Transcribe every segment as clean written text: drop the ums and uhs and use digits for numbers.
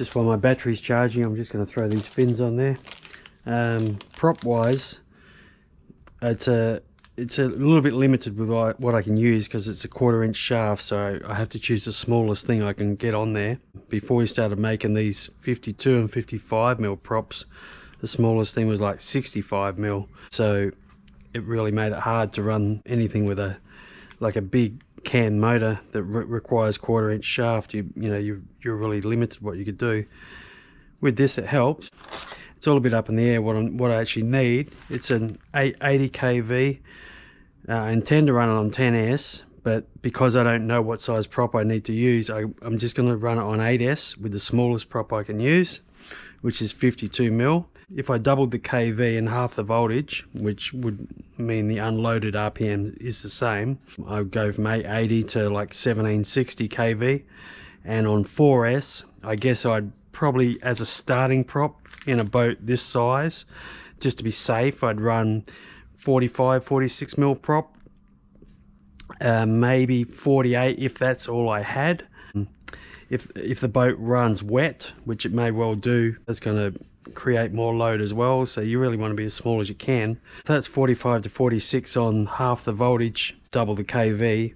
Just while my battery's charging, I'm just going to throw these fins on there. Prop wise, it's a little bit limited with what I can use because it's a 1/4 inch shaft, so I have to choose the smallest thing I can get on there. Before we started making these 52 and 55mm props, the smallest thing was like 65mm, so it really made it hard to run anything with a big can motor that requires 1/4 inch shaft. You're really limited what you could do. With this, it helps. It's all a bit up in the air what I actually need. It's an 80 kV. I intend to run it on 10S, but because I don't know what size prop I need to use, I'm just going to run it on 8S with the smallest prop I can use, which is 52mm. If I doubled the kV and half the voltage, which would mean the unloaded RPM is the same, I would go from 880 to like 1760 kV. And on 4S, I guess I'd probably, as a starting prop in a boat this size, just to be safe, I'd run 46mm prop, maybe 48 if that's all I had. If the boat runs wet, which it may well do, that's going to create more load as well, so you really want to be as small as you can. If that's 45 to 46 on half the voltage, double the kV,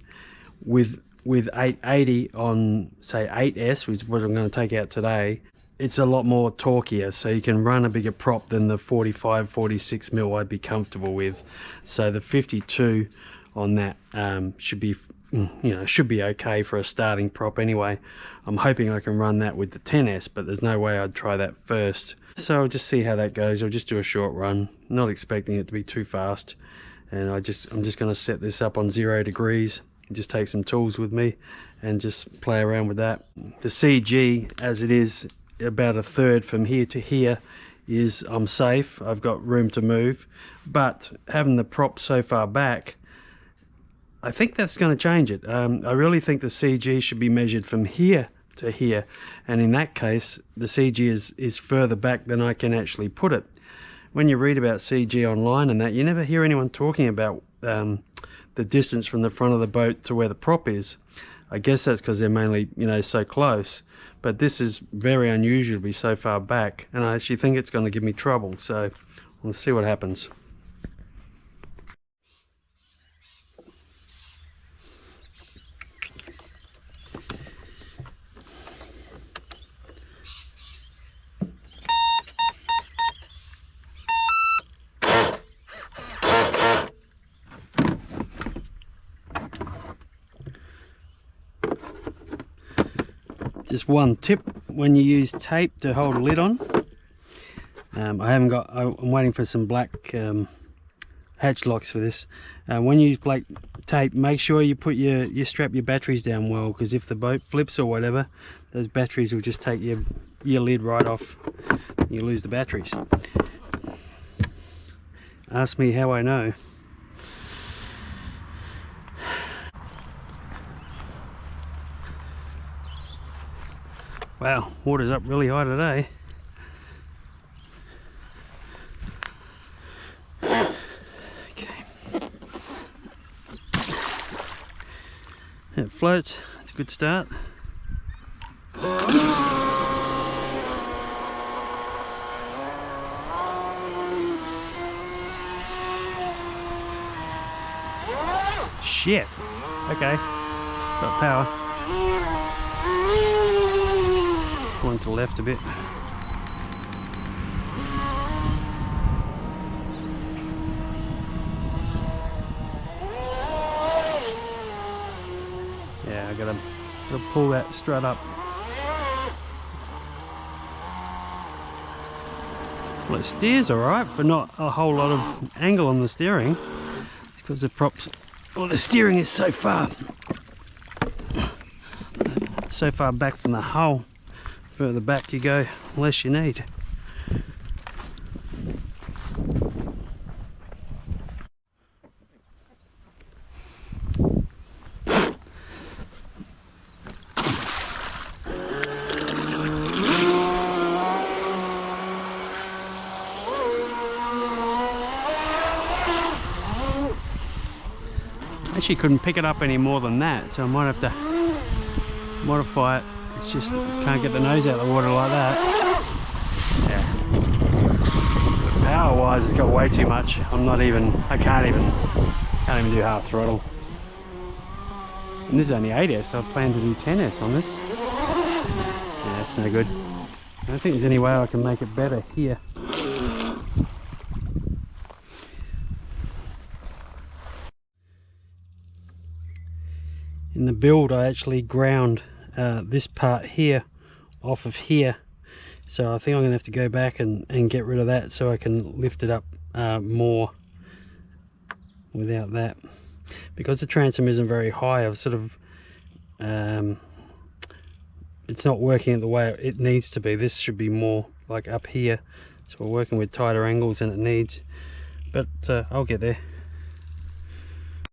with 880 on say 8S, which is what I'm going to take out today, it's a lot more torquier, so you can run a bigger prop than the 46mm I'd be comfortable with. So the 52 on that should be okay for a starting prop anyway. I'm hoping I can run that with the 10S, but there's no way I'd try that first. So I'll just see how that goes. I'll just do a short run, not expecting it to be too fast. And I'm just going to set this up on 0 degrees, just take some tools with me and just play around with that. The CG, as it is about 1/3 from here to here, is I'm safe. I've got room to move, but having the prop so far back, I think that's going to change it. I really think the CG should be measured from here to here, and in that case the CG is further back than I can actually put it. When you read about CG online and that, you never hear anyone talking about the distance from the front of the boat to where the prop is. I guess that's because they're mainly so close, but this is very unusual to be so far back, and I actually think it's going to give me trouble, so we'll see what happens. Just one tip when you use tape to hold a lid on. I'm waiting for some black hatch locks for this. When you use black tape, make sure you put you strap your batteries down well, because if the boat flips or whatever, those batteries will just take your lid right off. You lose the batteries. Ask me how I know. Wow, water's up really high today. Okay. It floats, it's a good start. Shit. Okay, got power. Going to the left a bit. Yeah, I gotta pull that strut up. Well, it steers alright for not a whole lot of angle on the steering. It's because the props, well, the steering is so far back from the hull. Further back you go, less you need. Actually couldn't pick it up any more than that, so I might have to modify it It's just, can't get the nose out of the water like that. Yeah. Power wise, it's got way too much. I can't even do half throttle. And this is only 8S, so I plan to do 10S on this. Yeah, that's no good. I don't think there's any way I can make it better here. In the build, I actually ground this part here off of here, so I think I'm gonna have to go back and get rid of that so I can lift it up more without that. Because the transom isn't very high, I've sort of it's not working at the way it needs to be. This should be more like up here, so we're working with tighter angles than it needs, but I'll get there.